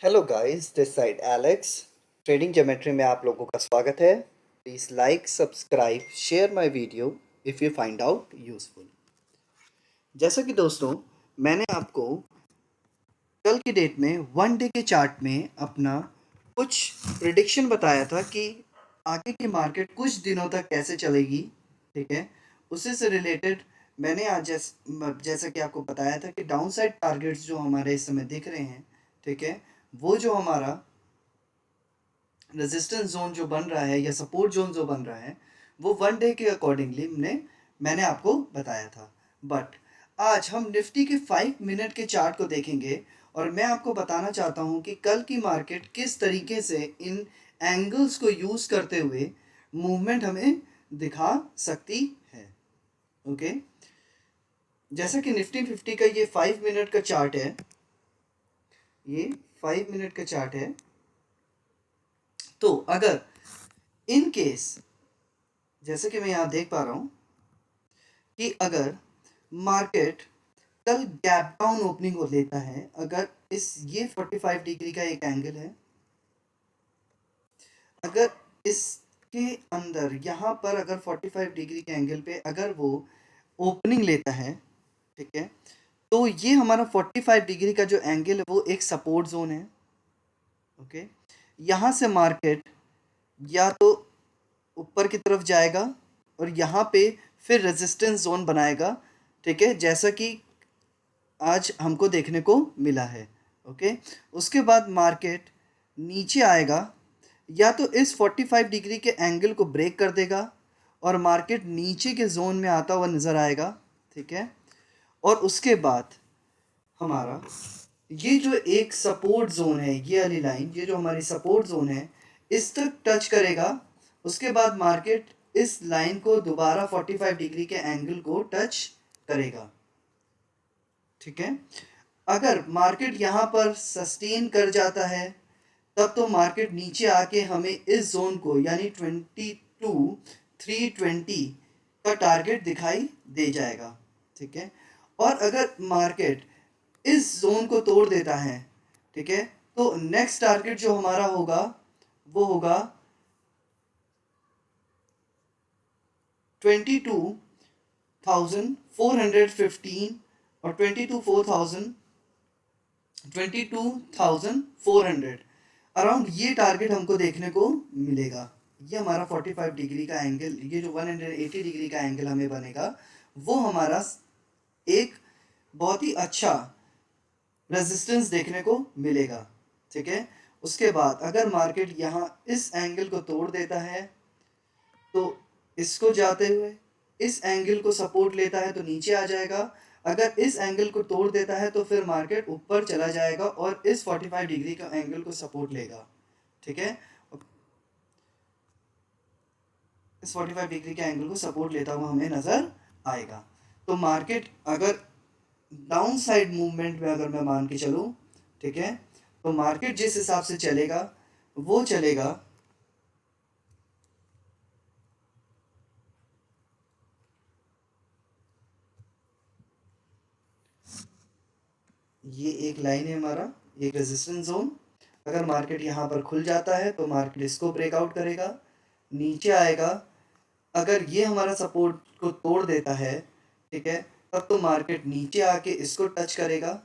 Hello guys, this side Alex. Trading geometry में आप लोगों का स्वागत है। Please like, subscribe, share my video if you find out useful. जैसा कि दोस्तों, मैंने आपको कल की डेट में वन डे के चार्ट में अपना कुछ प्रिडिक्शन बताया था कि आगे की मार्केट कुछ दिनों तक कैसे चलेगी। ठीक है, उसी से रिलेटेड मैंने आज जैसा कि आपको बताया था कि डाउन साइड टारगेट्स जो हमारे इस समय दिख रहे हैं, ठीक है, वो जो हमारा रेजिस्टेंस जोन जो बन रहा है या सपोर्ट जोन जो बन रहा है, वो वन डे के अकॉर्डिंगली मैंने आपको बताया था। बट आज हम निफ्टी के 5 मिनट के चार्ट को देखेंगे और मैं आपको बताना चाहता हूं कि कल की मार्केट किस तरीके से इन एंगल्स को यूज़ करते हुए मूवमेंट हमें दिखा सकती है। ओके, जैसा कि निफ्टी 50 का ये 5 मिनट का चार्ट है, ये 5 मिनट का चार्ट है। तो अगर इन केस, जैसे कि मैं यहाँ देख पा रहा हूँ कि अगर मार्केट कल गैप डाउन ओपनिंग हो लेता है, अगर ये 45 डिग्री का एक एंगल है, अगर इसके अंदर यहाँ पर अगर 45 डिग्री के एंगल पे अगर वो ओपनिंग लेता है, ठीक है, तो ये हमारा 45 डिग्री का जो एंगल है वो एक सपोर्ट जोन है। ओके, यहाँ से मार्केट या तो ऊपर की तरफ जाएगा और यहाँ पे फिर रेजिस्टेंस जोन बनाएगा। ठीक है, जैसा कि आज हमको देखने को मिला है। ओके, उसके बाद मार्केट नीचे आएगा, या तो इस 45 डिग्री के एंगल को ब्रेक कर देगा और मार्केट नीचे के जोन में आता हुआ नज़र आएगा। ठीक है, और उसके बाद हमारा ये जो एक सपोर्ट जोन है, ये वाली लाइन, ये जो हमारी सपोर्ट जोन है, इस तक टच करेगा। उसके बाद मार्केट इस लाइन को दोबारा 45 डिग्री के एंगल को टच करेगा। ठीक है, अगर मार्केट यहाँ पर सस्टेन कर जाता है तब तो मार्केट नीचे आके हमें इस जोन को यानी 22,320 का टारगेट दिखाई दे जाएगा। ठीक है, और अगर मार्केट इस जोन को तोड़ देता है, ठीक है, तो नेक्स्ट टारगेट जो हमारा होगा वो होगा 22,415 और 22,400 अराउंड ये टारगेट हमको देखने को मिलेगा। ये हमारा 45 डिग्री का एंगल, ये जो 180 डिग्री का एंगल हमें बनेगा, वो हमारा एक बहुत ही अच्छा रेजिस्टेंस देखने को मिलेगा। ठीक है, उसके बाद अगर मार्केट यहाँ इस एंगल को तोड़ देता है तो इसको जाते हुए इस एंगल को सपोर्ट लेता है तो नीचे आ जाएगा। अगर इस एंगल को तोड़ देता है तो फिर मार्केट ऊपर चला जाएगा और इस 45 डिग्री का एंगल को सपोर्ट लेगा। ठीक है, इस 45 डिग्री के एंगल को सपोर्ट लेता हुआ हमें नज़र आएगा। तो मार्केट अगर डाउन साइड मूवमेंट में अगर मैं मान के चलूँ, ठीक है, तो मार्केट जिस हिसाब से चलेगा वो चलेगा ये एक लाइन है हमारा, एक रेजिस्टेंस जोन। अगर मार्केट यहाँ पर खुल जाता है तो मार्केट इसको ब्रेकआउट करेगा, नीचे आएगा। अगर ये हमारा सपोर्ट को तोड़ देता है, ठीक है, तब तो मार्केट नीचे आके इसको टच करेगा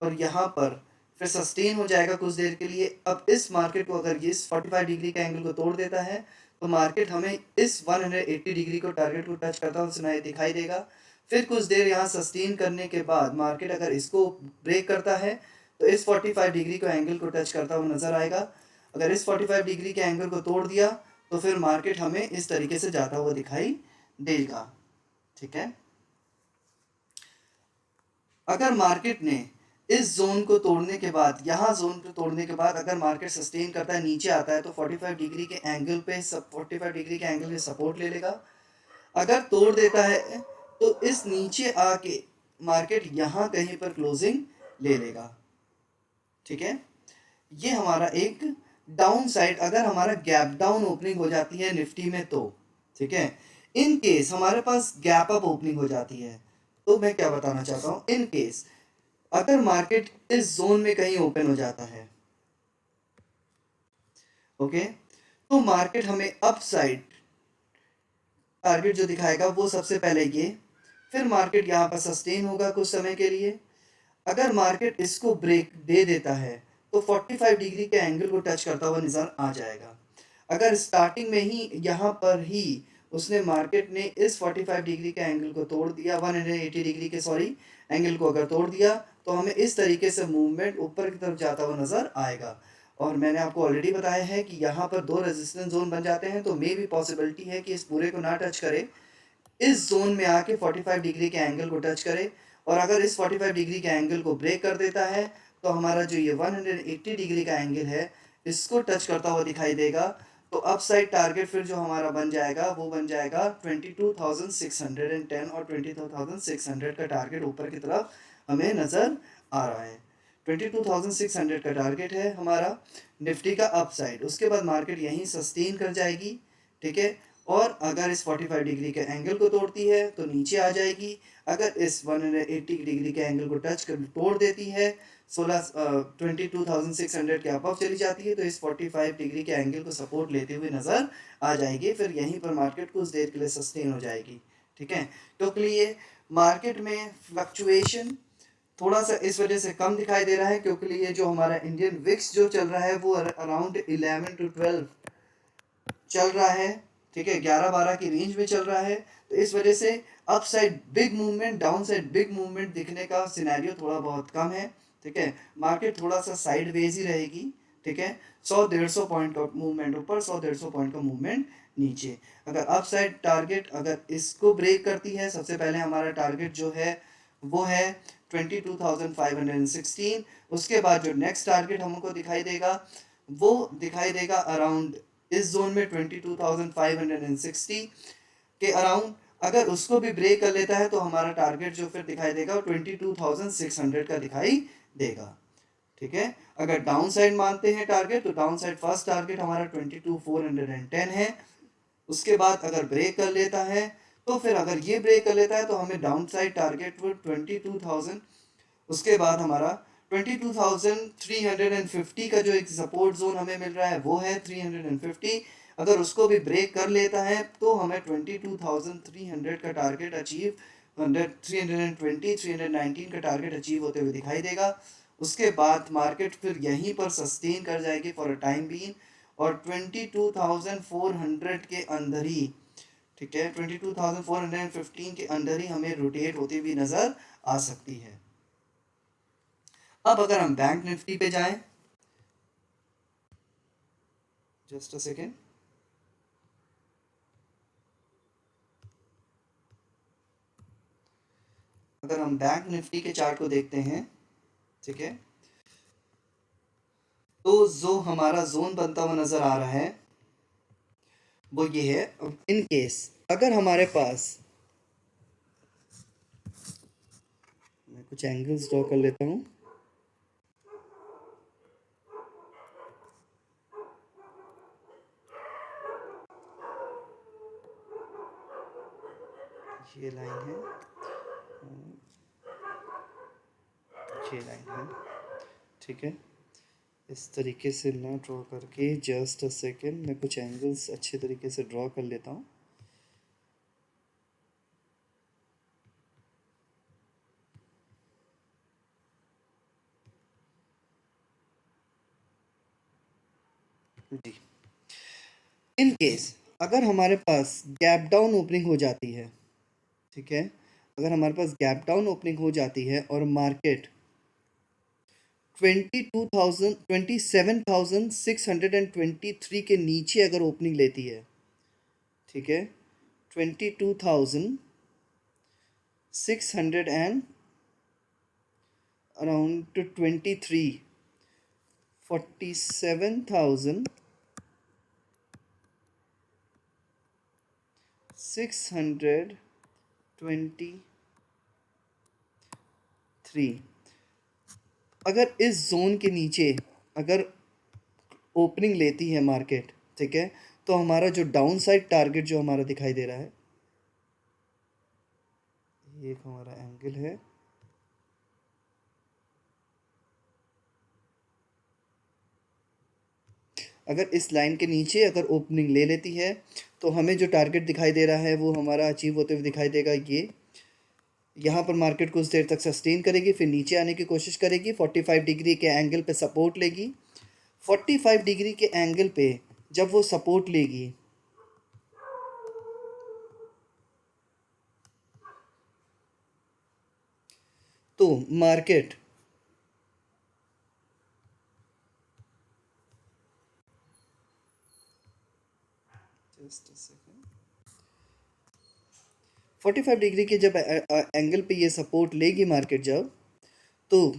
और यहाँ पर फिर सस्टेन हो जाएगा कुछ देर के लिए। अब इस मार्केट को अगर ये इस 45 डिग्री का एंगल को तोड़ देता है तो मार्केट हमें इस 180 डिग्री को टारगेट को टच करता हुआ दिखाई देगा। फिर कुछ देर यहाँ सस्टेन करने के बाद मार्केट अगर इसको ब्रेक करता है तो इस 45 डिग्री को एंगल को टच करता हुआ नज़र आएगा। अगर इस 45 डिग्री के एंगल को तोड़ दिया तो फिर मार्केट हमें इस तरीके से जाता हुआ दिखाई देगा। ठीक है, अगर मार्केट ने इस जोन को तोड़ने के बाद, यहाँ जोन को तोड़ने के बाद अगर मार्केट सस्टेन करता है, नीचे आता है, तो 45 डिग्री के एंगल पे 45 डिग्री के एंगल पे सपोर्ट ले लेगा। अगर तोड़ देता है तो इस नीचे आके मार्केट यहाँ कहीं पर क्लोजिंग ले लेगा। ठीक है, ये हमारा एक डाउन साइड, अगर हमारा गैप डाउन ओपनिंग हो जाती है निफ्टी में तो, ठीक है, इन केस हमारे पास गैप अप ओपनिंग हो जाती है तो मैं क्या बताना चाहता हूँ, इन केस अगर मार्केट इस जोन में कहीं ओपन हो जाता है, ओके, तो मार्केट हमें अप साइड टारगेट जो दिखाएगा वो सबसे पहले ये, फिर मार्केट यहाँ पर सस्टेन होगा कुछ समय के लिए। अगर मार्केट इसको ब्रेक दे देता है तो 45 डिग्री के एंगल को टच करता हुआ नजर आ जाएगा। अगर स्टार्टिंग में ही यहाँ पर ही उसने मार्केट ने इस 45 डिग्री के एंगल को तोड़ दिया, 180 डिग्री के सॉरी एंगल को अगर तोड़ दिया, तो हमें इस तरीके से मूवमेंट ऊपर की तरफ जाता हुआ नजर आएगा। और मैंने आपको ऑलरेडी बताया है कि यहाँ पर दो रेजिस्टेंस जोन बन जाते हैं, तो मे भी पॉसिबिलिटी है कि इस पूरे को ना टच करे, इस जोन में आके 45 डिग्री के एंगल को टच करे। और अगर इस 45 डिग्री के एंगल को ब्रेक कर देता है तो हमारा जो ये 180 डिग्री का एंगल है इसको टच करता हुआ दिखाई देगा। तो अपसाइड टारगेट फिर जो हमारा बन जाएगा वो बन जाएगा 22,610 और 22,600 का टारगेट ऊपर की तरफ हमें नज़र आ रहा है। 22,600 का टारगेट है हमारा निफ्टी का अपसाइड। उसके बाद मार्केट यहीं सस्टेन कर जाएगी, ठीक है। और अगर इस 45 डिग्री के एंगल को तोड़ती है तो नीचे आ जाएगी। अगर इस 180 डिग्री के एंगल को टच कर तोड़ देती है 22,600 के अबव चली जाती है, तो इस 45 डिग्री के एंगल को सपोर्ट लेते हुए नज़र आ जाएगी। फिर यहीं पर मार्केट कुछ देर के लिए सस्टेन हो जाएगी, ठीक है। तो ये मार्केट में फ्लक्चुएशन थोड़ा सा इस वजह से कम दिखाई दे रहा है क्योंकि ये जो हमारा इंडियन विक्स जो चल रहा है वो अराउंड 11 to 12 चल रहा है, ठीक है, 11-12 की रेंज में चल रहा है। तो इस वजह से up side big movement, down side big movement दिखने का सिनेरियो थोड़ा बहुत कम है, ठीक है। मार्केट थोड़ा सा साइडवेज ही रहेगी, ठीक है। 100-150 पॉइंट का मूवमेंट ऊपर, 100-150 पॉइंट का मूवमेंट नीचे। अगर अप साइड टारगेट अगर इसको ब्रेक करती है, सबसे पहले हमारा टारगेट जो है वो है 22,516। उसके बाद जो नेक्स्ट टारगेट हमको दिखाई देगा वो दिखाई देगा अराउंड इस जोन में 22,560 के अराउंड। अगर उसको भी ब्रेक कर लेता है तो हमारा टारगेट जो फिर दिखाई देगा वो 22,600 का दिखाई देगा, ठीक है। अगर डाउन साइड मानते हैं टारगेट, तो डाउन साइड फर्स्ट टारगेट हमारा 22,410 है। उसके बाद अगर ब्रेक कर लेता है तो फिर अगर ये ब्रेक कर लेता है तो हमें डाउन साइड टारगेट वो 22,000, उसके बाद हमारा 22,350 का जो एक सपोर्ट जोन हमें मिल रहा है वो है 350। अगर उसको भी ब्रेक कर लेता है तो हमें 22,300 का टारगेट अचीव 320 319 का टारगेट अचीव होते हुए दिखाई देगा। उसके बाद मार्केट फिर यहीं पर सस्टेन कर जाएगी फॉर अ टाइम बीइंग, और 22,400 के अंदर ही, ठीक है, 22,415 के अंदर ही हमें रोटेट होती हुई नज़र आ सकती है। अब अगर हम बैंक निफ्टी पे जाएं, जस्ट अ सेकेंड, अगर हम बैंक निफ्टी के चार्ट को देखते हैं, ठीक है, तो जो हमारा जोन बनता हुआ नजर आ रहा है वो ये है। इन केस अगर हमारे पास, मैं कुछ एंगल्स ड्रॉ कर लेता हूँ। ये लाइन है, ये लाइन है, ठीक है। इस तरीके से ना ड्रॉ करके, जस्ट अ सेकेंड, मैं कुछ एंगल्स अच्छे तरीके से ड्रॉ कर लेता हूँ। जी, इन केस अगर हमारे पास गैप डाउन ओपनिंग हो जाती है, ठीक है, अगर हमारे पास गैप डाउन ओपनिंग हो जाती है और मार्केट 27,623 के नीचे अगर ओपनिंग लेती है, ठीक है, 22,600 एंड अराउंड 23, 47,623, अगर इस जोन के नीचे अगर ओपनिंग लेती है मार्केट, ठीक है, तो हमारा जो डाउन साइड टारगेट जो हमारा दिखाई दे रहा है, ये एक हमारा एंगल है, अगर इस लाइन के नीचे अगर ओपनिंग ले लेती है तो हमें जो टारगेट दिखाई दे रहा है वो हमारा अचीव होते हुए दिखाई देगा। ये यहाँ पर मार्केट कुछ देर तक सस्टेन करेगी, फिर नीचे आने की कोशिश करेगी, 45 डिग्री के एंगल पे सपोर्ट लेगी। 45 डिग्री के एंगल पे जब वो सपोर्ट लेगी तो market just a second 45 degree के जब एंगल पे ये सपोर्ट लेगी मार्केट जब, तो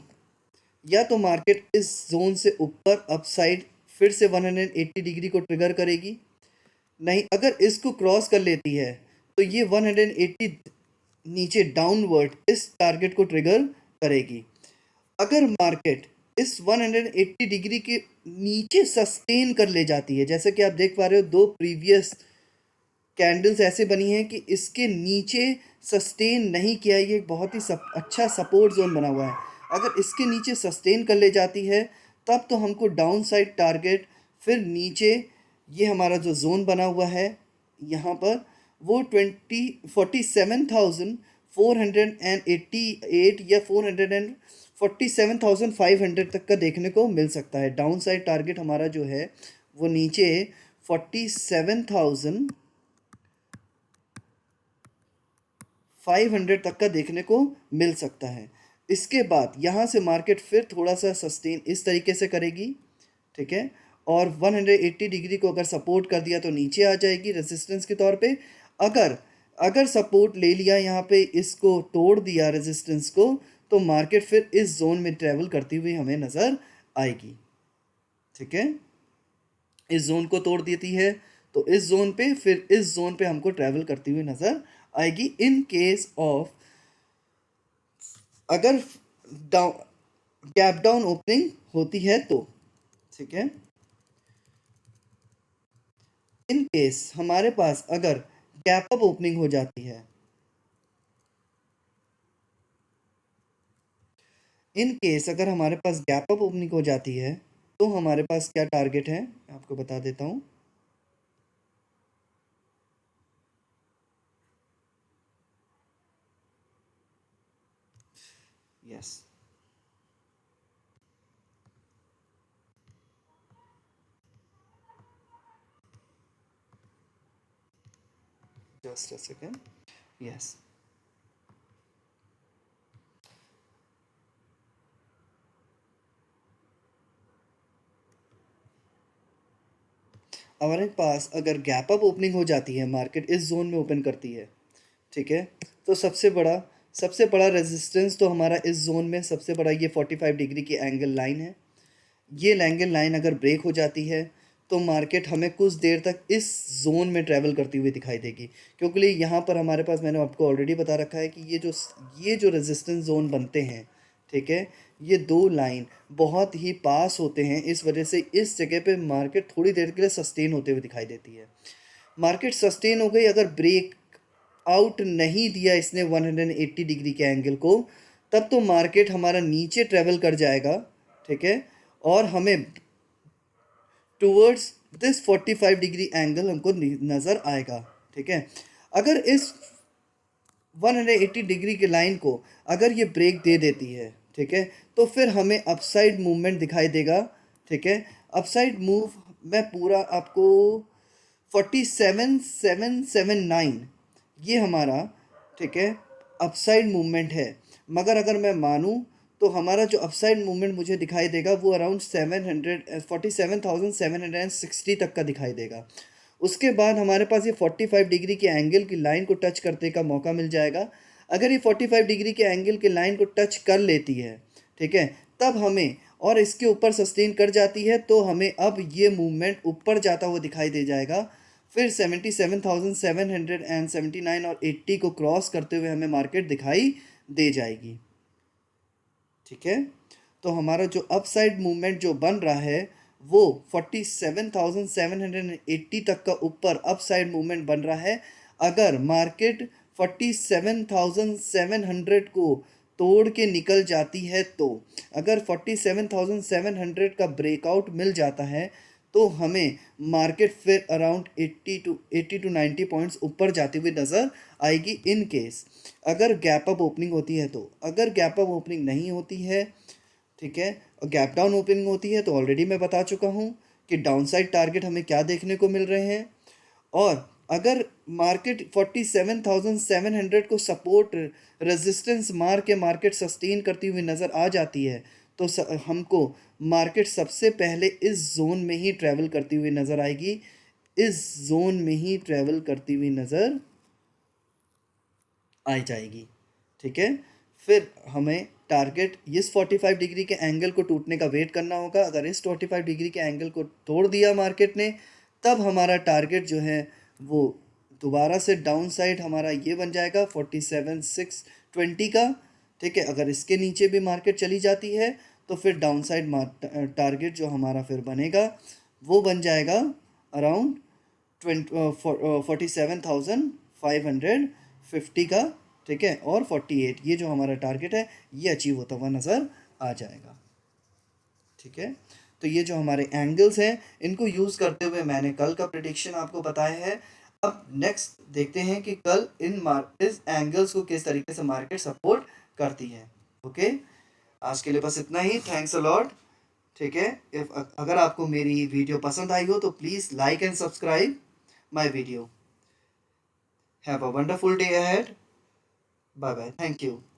या तो मार्केट इस जोन से ऊपर अपसाइड फिर से 180 डिग्री को ट्रिगर करेगी, नहीं अगर इसको क्रॉस कर लेती है तो ये 180 नीचे डाउनवर्ड इस टारगेट को ट्रिगर करेगी। अगर मार्केट इस 180 डिग्री के नीचे सस्टेन कर ले जाती है, जैसे कि आप देख पा रहे हो दो प्रीवियस कैंडल्स ऐसे बनी हैं कि इसके नीचे सस्टेन नहीं किया, ये बहुत ही अच्छा सपोर्ट जोन बना हुआ है। अगर इसके नीचे सस्टेन कर ले जाती है तब तो हमको डाउन साइड टारगेट फिर नीचे ये हमारा जो जोन बना हुआ है यहाँ पर वो 47,488 या 47,500 तक का देखने को मिल सकता है। डाउन साइड टारगेट हमारा जो है वो नीचे 47,500 तक का देखने को मिल सकता है। इसके बाद यहाँ से मार्केट फिर थोड़ा सा सस्टेन इस तरीके से करेगी, ठीक है, और 180 डिग्री को अगर सपोर्ट कर दिया तो नीचे आ जाएगी रेजिस्टेंस के तौर पे। अगर सपोर्ट ले लिया यहाँ पे, इसको तोड़ दिया रेजिस्टेंस को, तो मार्केट फिर इस जोन में ट्रेवल करती हुई हमें नज़र आएगी, ठीक है। इस जोन को तोड़ देती है तो इस जोन पे, फिर इस जोन पे हमको ट्रेवल करती हुई नज़र आएगी इन केस ऑफ अगर गैप डाउन ओपनिंग होती है तो, ठीक है। इन केस हमारे पास अगर गैप अप ओपनिंग हो जाती है, इन केस अगर हमारे पास गैप अप ओपनिंग हो जाती है तो हमारे पास क्या टारगेट है आपको बता देता हूँ। Yes, just a second. Yes, हमारे पास अगर गैप अप ओपनिंग हो जाती है, मार्केट इस जोन में ओपन करती है, ठीक है, तो सबसे बड़ा रेजिस्टेंस तो हमारा इस जोन में सबसे बड़ा ये 45 डिग्री की एंगल लाइन है। ये एंगल लाइन अगर ब्रेक हो जाती है तो मार्केट हमें कुछ देर तक इस जोन में ट्रैवल करती हुई दिखाई देगी, क्योंकि यहाँ पर हमारे पास, मैंने आपको ऑलरेडी बता रखा है कि ये जो रेजिस्टेंस जोन बनते हैं, ठीक है, ये दो लाइन बहुत ही पास होते हैं, इस वजह से इस जगह पे मार्केट थोड़ी देर के लिए सस्टेन होते हुए दिखाई देती है। मार्केट सस्टेन हो गई, अगर ब्रेक आउट नहीं दिया इसने 180 डिग्री के एंगल को, तब तो मार्केट हमारा नीचे ट्रेवल कर जाएगा, ठीक है, और हमें टूवर्ड्स दिस 45 डिग्री एंगल हमको नज़र आएगा, ठीक है। अगर इस 180 डिग्री के लाइन को अगर ये ब्रेक दे देती है, ठीक है, तो फिर हमें अपसाइड मूवमेंट दिखाई देगा, ठीक है। अपसाइड मूव मैं पूरा आपको 47,779 ये हमारा, ठीक है, अपसाइड मूवमेंट है। मगर अगर मैं मानूं तो हमारा जो अपसाइड मूवमेंट मुझे दिखाई देगा वो अराउंड 47,760 तक का दिखाई देगा। उसके बाद हमारे पास ये 45 डिग्री के एंगल की लाइन को टच करने का मौका मिल जाएगा। अगर ये 45 डिग्री के एंगल की लाइन को टच कर लेती है, ठीक है, तब हमें और इसके ऊपर सस्टेन कर जाती है तो हमें अब ये मूवमेंट ऊपर जाता हुआ दिखाई दे जाएगा। फिर 77,779 और 80 को क्रॉस करते हुए हमें मार्केट दिखाई दे जाएगी, ठीक है। तो हमारा जो अपसाइड मूवमेंट जो बन रहा है वो 47,780 तक का ऊपर अपसाइड मूवमेंट बन रहा है। अगर मार्केट 47,700 को तोड़ के निकल जाती है तो, अगर 47,700 का ब्रेकआउट मिल जाता है तो हमें मार्केट फिर अराउंड 80 टू 90 पॉइंट्स ऊपर जाती हुई नज़र आएगी इन केस अगर गैप अप ओपनिंग होती है। तो अगर गैप अप ओपनिंग नहीं होती है, ठीक है, और गैप डाउन ओपनिंग होती है, तो ऑलरेडी मैं बता चुका हूँ कि डाउनसाइड टारगेट हमें क्या देखने को मिल रहे हैं। और अगर मार्केट 47,700 को सपोर्ट रेजिस्टेंस मार के मार्केट सस्टेन करती हुई नज़र आ जाती है, तो हमको मार्केट सबसे पहले इस जोन में ही ट्रैवल करती हुई नज़र आएगी, इस जोन में ही ट्रैवल करती हुई नज़र आ जाएगी। ठीक है, फिर हमें टारगेट इस 45 डिग्री के एंगल को टूटने का वेट करना होगा। अगर इस 45 डिग्री के एंगल को तोड़ दिया मार्केट ने, तब हमारा टारगेट जो है वो दोबारा से डाउन साइड हमारा ये बन जाएगा 47,620 का। ठीक है, अगर इसके नीचे भी मार्केट चली जाती है तो फिर डाउन साइड टारगेट जो हमारा फिर बनेगा वो बन जाएगा अराउंड 47,550 का। ठीक है, और 48 ये जो हमारा टारगेट है ये अचीव होता हुआ नज़र आ जाएगा। ठीक है, तो ये जो हमारे एंगल्स हैं इनको यूज़ करते हुए मैंने कल का प्रेडिक्शन आपको बताया है। अब नेक्स्ट देखते हैं कि कल इस एंगल्स को किस तरीके से मार्केट सपोर्ट करती है। ओके, आज के लिए बस इतना ही। Thanks a lot. ठीक है, अगर आपको मेरी वीडियो पसंद आई हो तो please like and subscribe my video. Have a wonderful day ahead. Bye bye, thank you.